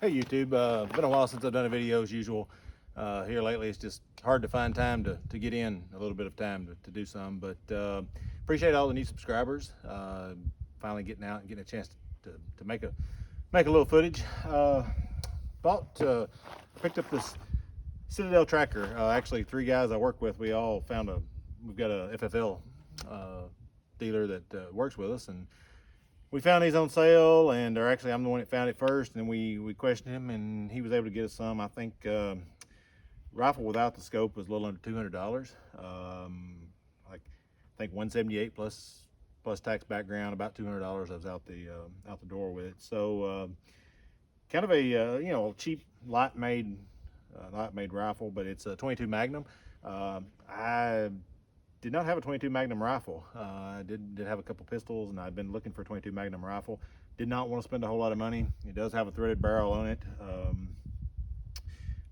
Hey YouTube, been a while since I've done a video as usual. Here lately it's just hard to find time to get in a little bit of time to do some, but appreciate all the new subscribers. Finally getting out and getting a chance to make a little footage. Picked up this Citadel Trakr. Actually, three guys I work with, we've got a FFL dealer that works with us, and we found these on sale, and I'm the one that found it first, and we questioned him, and he was able to get us some. I think rifle without the scope was a little under $200. I think 178 plus tax background, about $200. I was out the door with it. So kind of a cheap light made rifle, but it's a 22 Magnum. I did not have a 22 Magnum rifle. I did have a couple pistols, and I'd been looking for a 22 Magnum rifle. Did not want to spend a whole lot of money. It does have a threaded barrel on it.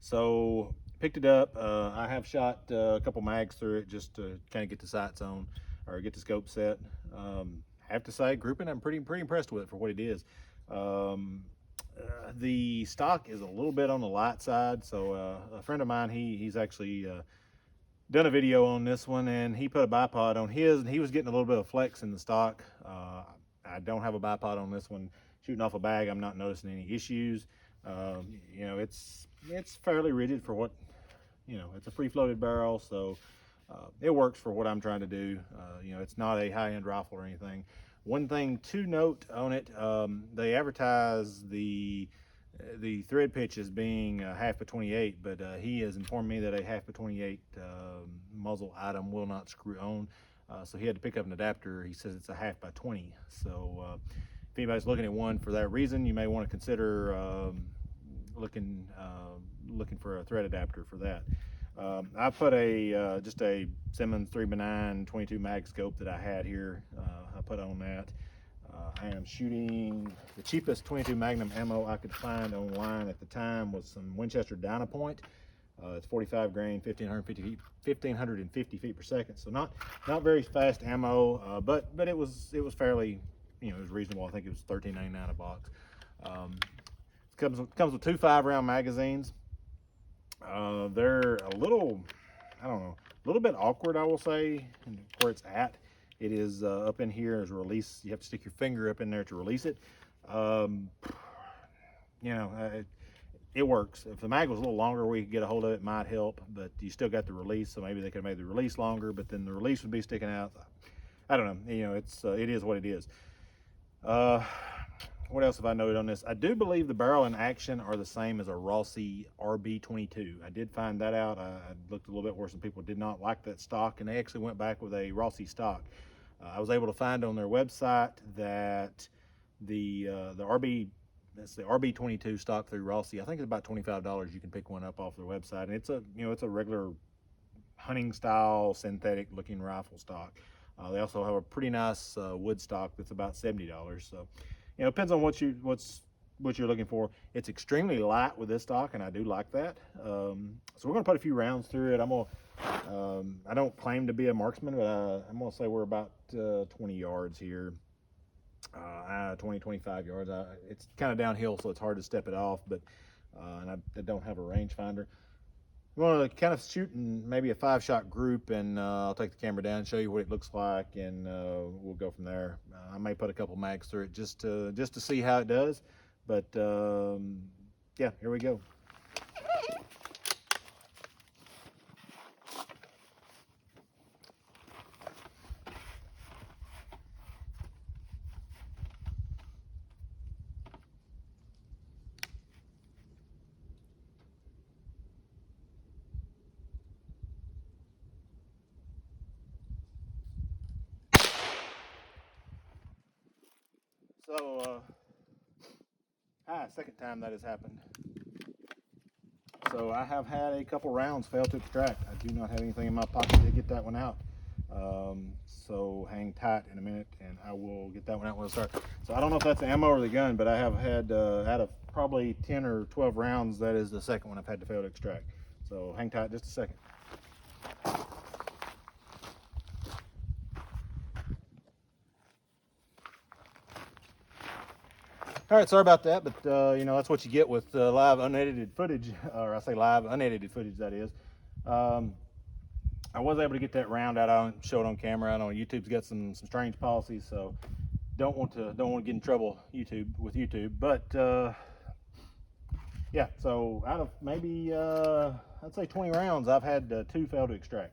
So picked it up. I have shot a couple mags through it just to kind of get the sights on, or get the scope set. Have to say, grouping, I'm pretty impressed with it for what it is. The stock is a little bit on the light side, so a friend of mine, he's actually done a video on this one, and he put a bipod on his, and he was getting a little bit of flex in the stock. I don't have a bipod on this one. Shooting off a bag, I'm not noticing any issues. It's fairly rigid for what, it's a free floated barrel, so it works for what I'm trying to do. It's not a high-end rifle or anything. One thing to note on it, they advertise the thread pitch as being half by 28, but he has informed me that a half by 28 muzzle item will not screw on, so he had to pick up an adapter. He says it's a half by 20. So if anybody's looking at one for that reason, you may want to consider looking for a thread adapter for that. I put just a Simmons 3x9 22 mag scope that I had here. I put on that. I am shooting the cheapest 22 Magnum ammo I could find online at the time was some Winchester Dynapoint. It's 45 grain, 1550 feet per second. So not very fast ammo, but it was fairly, it was reasonable. I think it was $13.99 a box. It comes with two 5-round magazines. They're a little, I don't know, a little bit awkward, I will say, where it's at. It is up in here as a release. You have to stick your finger up in there to release it. It works. If the mag was a little longer where you could get a hold of it, might help, but you still got the release, so maybe they could have made the release longer, but then the release would be sticking out. I don't know. It is what it is. What else have I noted on this? I do believe the barrel and action are the same as a Rossi RB22. I did find that out. I looked a little bit where some people did not like that stock, and they actually went back with a Rossi stock. I was able to find on their website that the RB22 stock through Rossi, I think it's about $25. You can pick one up off their website, and it's a regular hunting style synthetic looking rifle stock. They also have a pretty nice wood stock that's about $70. So it depends on what you're looking for. It's extremely light with this stock, and I do like that. So we're gonna put a few rounds through it. I don't claim to be a marksman, but I'm gonna say we're about 20 yards here. 25 yards. It's kind of downhill, so it's hard to step it off, but and I don't have a rangefinder. I'm going to kind of shoot in maybe a 5-shot group, and I'll take the camera down and show you what it looks like, and we'll go from there. I may put a couple mags through it just to see how it does, but yeah, here we go. So, second time that has happened. So I have had a couple rounds fail to extract. I do not have anything in my pocket to get that one out. So hang tight in a minute, and I will get that one out when I start. So I don't know if that's the ammo or the gun, but I have had, out of probably 10 or 12 rounds, that is the second one I've had to fail to extract. So hang tight just a second. All right, sorry about that, but you know, that's what you get with live unedited footage, or I say live unedited footage, that is. Um, I was able to get that round out. I don't show it on camera. I know YouTube's got some strange policies, so don't want to get in trouble with YouTube. But yeah, so out of maybe I'd say 20 rounds, I've had 2 fail to extract.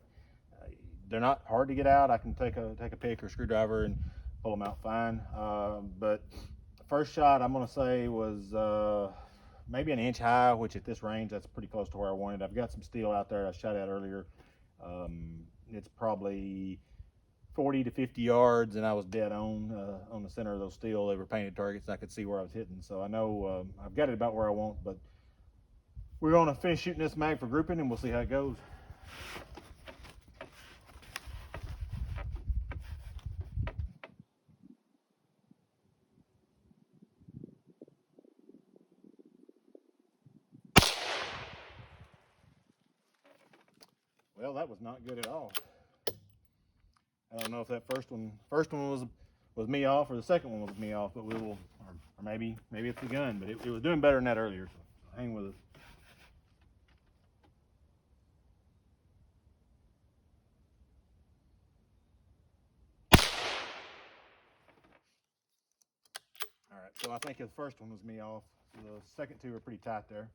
They're not hard to get out. I can take a pick or screwdriver and pull them out fine. But first shot, I'm gonna say, was maybe an inch high, which at this range, that's pretty close to where I wanted. I've got some steel out there I shot at earlier. It's probably 40 to 50 yards, and I was dead on the center of those steel. They were painted targets, and I could see where I was hitting. So I know I've got it about where I want, but we're gonna finish shooting this mag for grouping, and we'll see how it goes. Well, that was not good at all. I don't know if that first one was me off, or the second one was me off, but we will, or maybe it's the gun, but it was doing better than that earlier. So hang with us. All right, so I think the first one was me off. The second 2 are pretty tight there.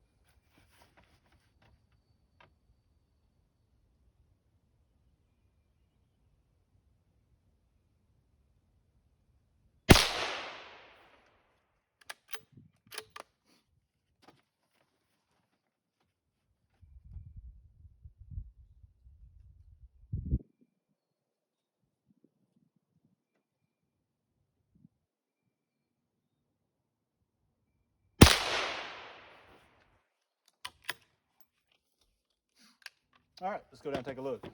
All right, let's go down and take a look.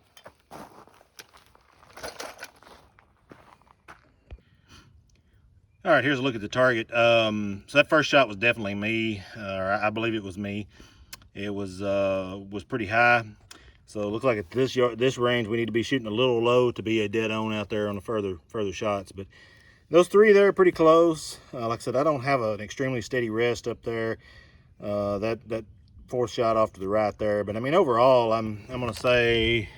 All right, here's a look at the target. So that first shot was definitely me, or I believe it was me. It was pretty high. So it looks like at this range, we need to be shooting a little low to be a dead on out there on the further shots. But those 3 there are pretty close. Like I said, I don't have an extremely steady rest up there. That 4th shot off to the right there. But I mean, overall, I'm gonna say,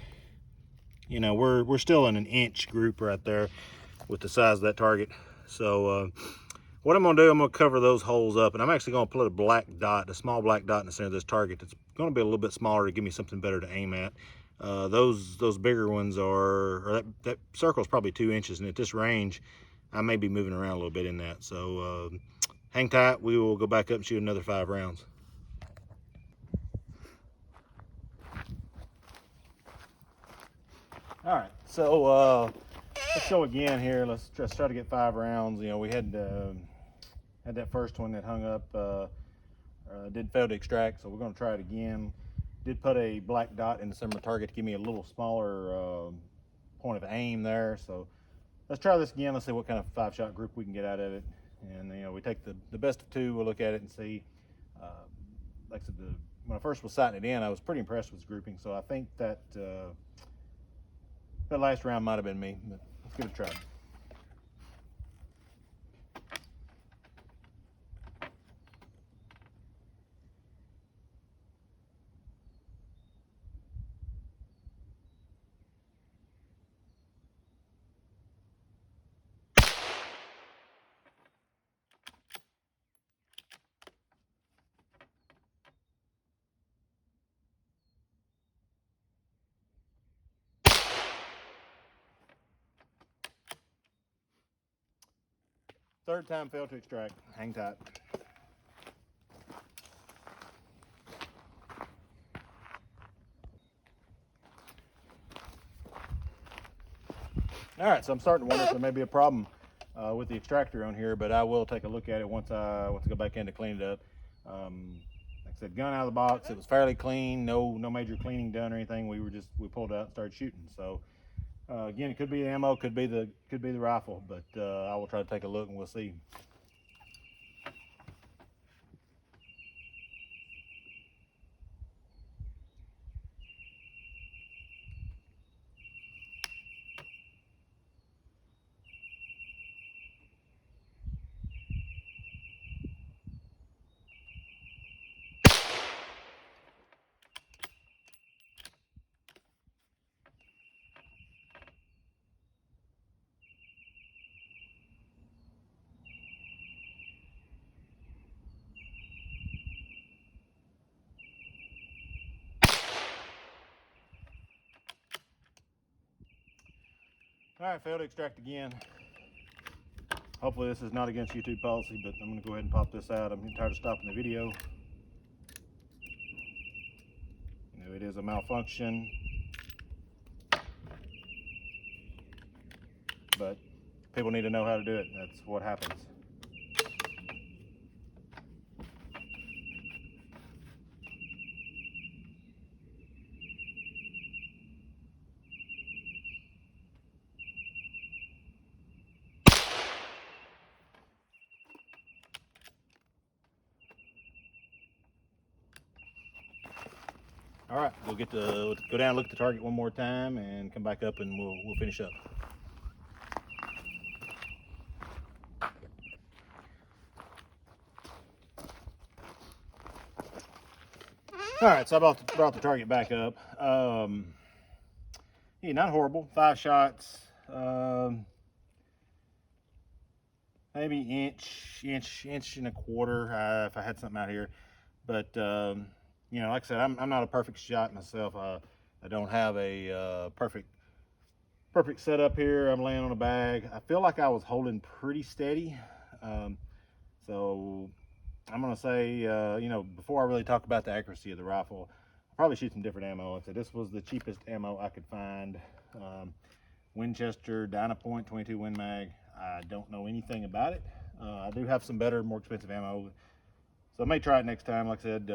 you know, we're still in an inch group right there with the size of that target. So what I'm gonna do, I'm gonna cover those holes up, and I'm actually gonna put a small black dot in the center of this target. That's gonna be a little bit smaller to give me something better to aim at. Those bigger ones that circle's probably 2 inches, and at this range, I may be moving around a little bit in that. So hang tight. We will go back up and shoot another 5 rounds. All right, so let's go again here. Let's try to get 5 rounds. You know, we had that first one that hung up, did fail to extract, so we're going to try it again. Did put a black dot in the center of the target to give me a little smaller point of aim there. So let's try this again. Let's see what kind of 5-shot group we can get out of it. And you know, we take the best of 2. We'll look at it and see. Like I said, when I first was sighting it in, I was pretty impressed with its grouping. So I think that that last round might have been me. But let's give it a try. Third time failed to extract. Hang tight. All right, so I'm starting to wonder if there may be a problem with the extractor on here, but I will take a look at it once I go back in to clean it up. Like I said, gun out of the box. It was fairly clean. No major cleaning done or anything. We pulled it out and started shooting. So again, it could be the ammo, could be the rifle, but I will try to take a look and we'll see. All right, failed to extract again. Hopefully this is not against YouTube policy, but I'm gonna go ahead and pop this out. I'm tired of stopping the video. You know, it is a malfunction, but people need to know how to do it. That's what happens. All right, we'll go down, look at the target one more time, and come back up, and we'll finish up. All right, so I brought the target back up. Yeah, not horrible. 5 shots, maybe inch and a quarter if I had something out here. But you know, like I said, I'm not a perfect shot myself. I don't have a perfect setup here. I'm laying on a bag. I feel like I was holding pretty steady. So I'm gonna say, you know, before I really talk about the accuracy of the rifle, I'll probably shoot some different ammo. Like I said, this was the cheapest ammo I could find. Winchester Dynapoint 22 Win Mag. I don't know anything about it. I do have some better, more expensive ammo, so I may try it next time. Like I said,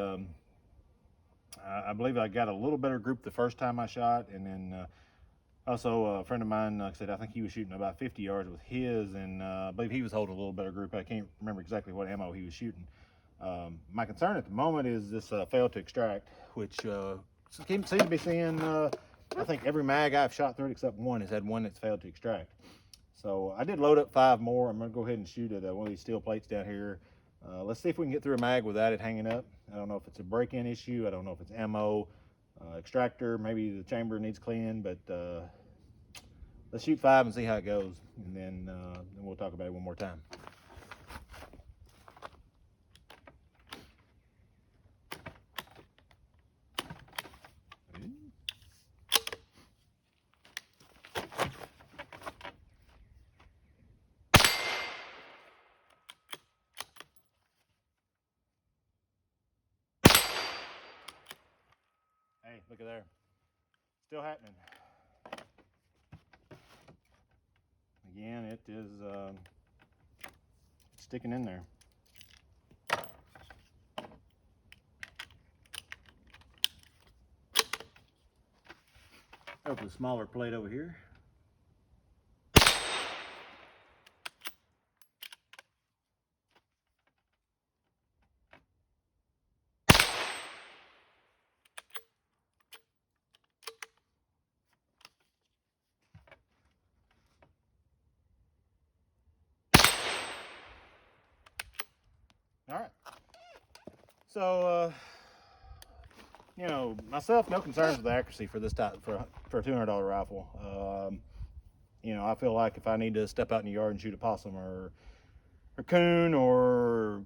I believe I got a little better group the first time I shot, and then also a friend of mine, like I said, I think he was shooting about 50 yards with his, and I believe he was holding a little better group. I can't remember exactly what ammo he was shooting. My concern at the moment is this failed to extract, which seem to be seeing, I think every mag I've shot through it except one has had one that's failed to extract. So I did load up 5 more. I'm gonna go ahead and shoot at one of these steel plates down here. Let's see if we can get through a mag without it hanging up. I don't know if it's a break-in issue. I don't know if it's ammo, extractor, maybe the chamber needs cleaning, but let's shoot 5 and see how it goes, and then we'll talk about it one more time. Hey, look at there. Still happening. Again, it is sticking in there. Open a smaller plate over here. All right. So, you know, myself, no concerns with the accuracy for this type for a $200 rifle. You know, I feel like if I need to step out in the yard and shoot a possum or coon or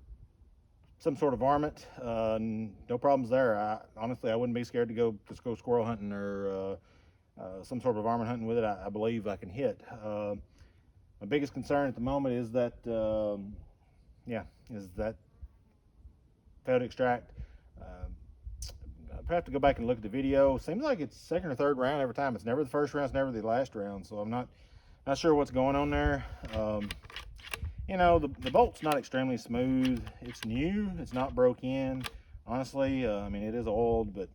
some sort of varmint, no problems there. Honestly, I wouldn't be scared to go squirrel hunting or some sort of varmint hunting with it. I believe I can hit. My biggest concern at the moment is that, is that failed to extract. I have to go back and look at the video. Seems like it's second or third round every time. It's never the first round, it's never the last round. So I'm not sure what's going on there. You know, the bolt's not extremely smooth. It's new. It's not broke in. Honestly, I mean, it is old, but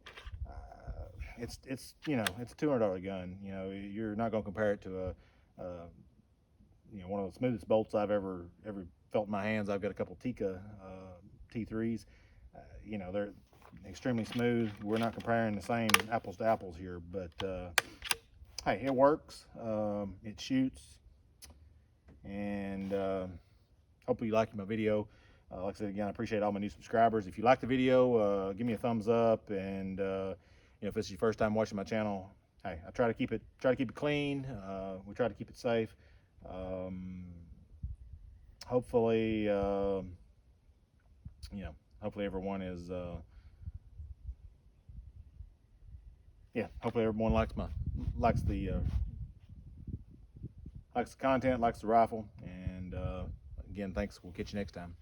it's you know, it's a $200 gun. You know, you're not going to compare it to you know, one of the smoothest bolts I've ever felt in my hands. I've got a couple Tika T3s. You know, they're extremely smooth. We're not comparing the same apples to apples here, but hey, it works. It shoots, and hopefully you like my video. Like I said again, I appreciate all my new subscribers. If you like the video, give me a thumbs up, and you know, if this is your first time watching my channel, hey, I try to keep it clean. We try to keep it safe. Hopefully, you know, hopefully everyone is, yeah, hopefully everyone likes the likes the content, likes the rifle. And again, thanks. We'll catch you next time.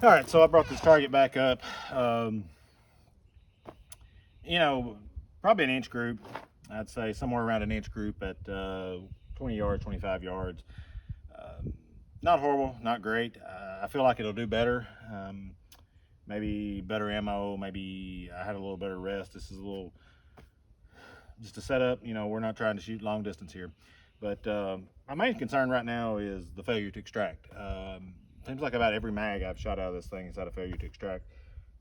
All right, so I brought this target back up. You know, probably an inch group. I'd say somewhere around an inch group at 20 yards, 25 yards. Not horrible, not great. I feel like it'll do better. Maybe better ammo. Maybe I had a little better rest. This is a little just a setup. You know, we're not trying to shoot long distance here. But my main concern right now is the failure to extract. Seems like about every mag I've shot out of this thing has had a failure to extract.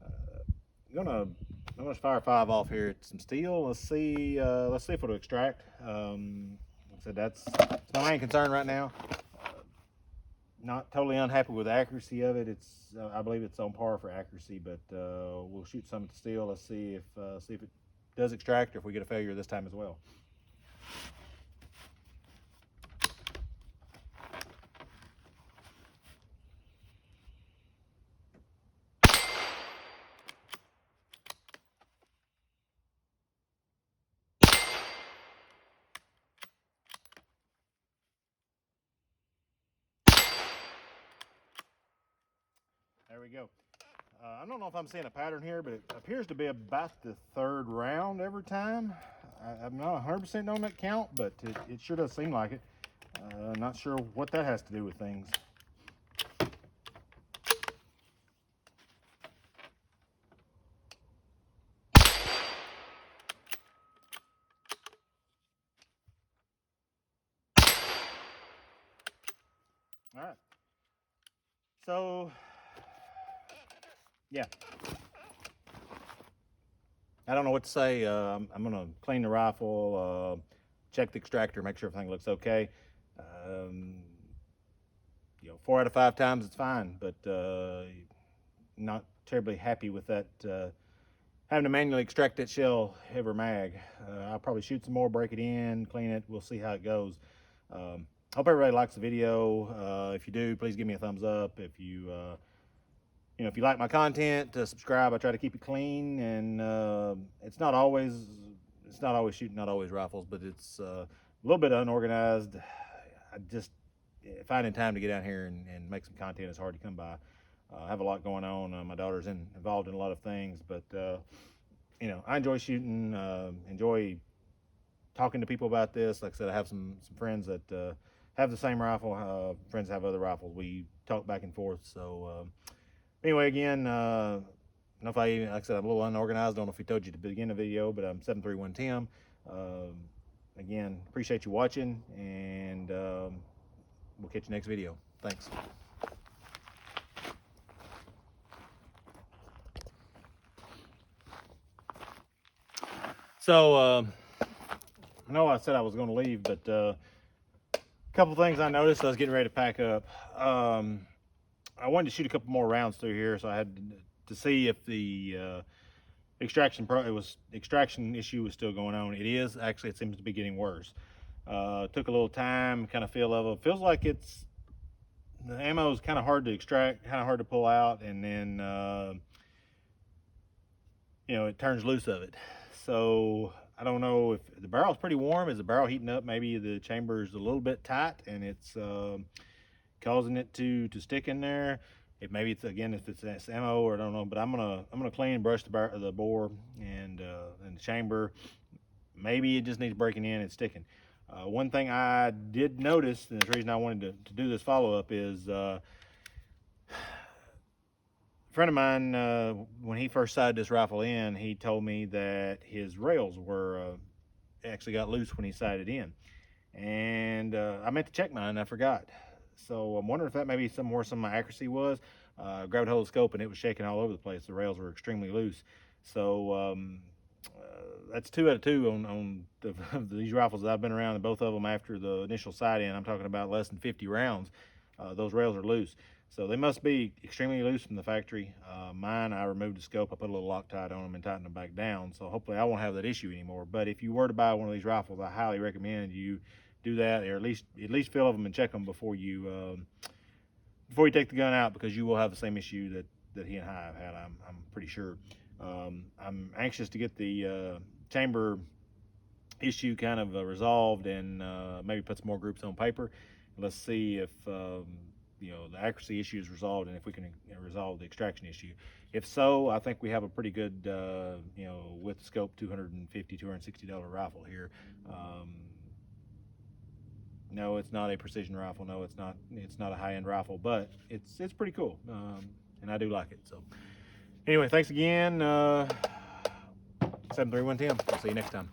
I'm gonna fire 5 off here at some steel. Let's see if it'll extract. Like I said, that's my main concern right now. Not totally unhappy with the accuracy of it. It's I believe it's on par for accuracy, but we'll shoot some at the steel. Let's see if it does extract, or if we get a failure this time as well. There we go. I don't know if I'm seeing a pattern here, but it appears to be about the 3rd round every time. I'm not 100% on that count, but it sure does seem like it. Not sure what that has to do with things. All right. So, yeah. I don't know what to say. I'm going to clean the rifle, check the extractor, make sure everything looks okay. You know, 4 out of 5 times it's fine, but not terribly happy with that. Having to manually extract that shell every mag. I'll probably shoot some more, break it in, clean it. We'll see how it goes. Hope everybody likes the video. If you do, please give me a thumbs up. If you if you like my content, subscribe. I try to keep it clean, and it's not always shooting, not always rifles, but it's a little bit unorganized. I just finding time to get out here and make some content is hard to come by. I have a lot going on. My daughter's involved in a lot of things, but you know, I enjoy shooting. Enjoy talking to people about this. Like I said, I have some friends that have the same rifle. Friends have other rifles. We talk back and forth. So anyway, again, I don't know if like I said, I'm a little unorganized. I don't know if he told you at the beginning of the video, but I'm 731 Tim. Again, appreciate you watching, and we'll catch you next video. Thanks. So I know I said I was going to leave, but a couple things I noticed. I was getting ready to pack up. I wanted to shoot a couple more rounds through here, so I had to see if the extraction issue was still going on. It is actually. It seems to be getting worse. Took a little time, kind of feel level. Feels like the ammo is kind of hard to extract, kind of hard to pull out, and then you know, it turns loose of it. So I don't know if the barrel's pretty warm. Is the barrel heating up? Maybe the chamber is a little bit tight and it's causing it to stick in there. Maybe it's, again, if it's ammo, or I don't know. But I'm gonna clean and brush the bore and the chamber. Maybe it just needs breaking in. It's sticking. One thing I did notice, and the reason I wanted to do this follow up is. A friend of mine, when he first sighted this rifle in, he told me that his rails were actually got loose when he sighted in, and I meant to check mine and I forgot. So I'm wondering if that may be where some of my accuracy was. Grabbed hold of the scope and it was shaking all over the place. The rails were extremely loose. So that's 2 out of 2 on these rifles that I've been around, and both of them after the initial sight in. I'm talking about less than 50 rounds. Those rails are loose. So they must be extremely loose from the factory. Mine, I removed the scope, I put a little Loctite on them and tightened them back down. So hopefully I won't have that issue anymore. But if you were to buy one of these rifles, I highly recommend you do that, or at least feel of them and check them before you take the gun out, because you will have the same issue that he and I have had. I'm pretty sure. I'm anxious to get the chamber issue kind of resolved and maybe put some more groups on paper. Let's see if the accuracy issue is resolved and if we can resolve the extraction issue. If so, I think we have a pretty good with scope $250–260 rifle here. No, it's not a precision rifle. No, it's not a high-end rifle, but it's pretty cool, and I do like it. So anyway, thanks again. 73110. I'll see you next time.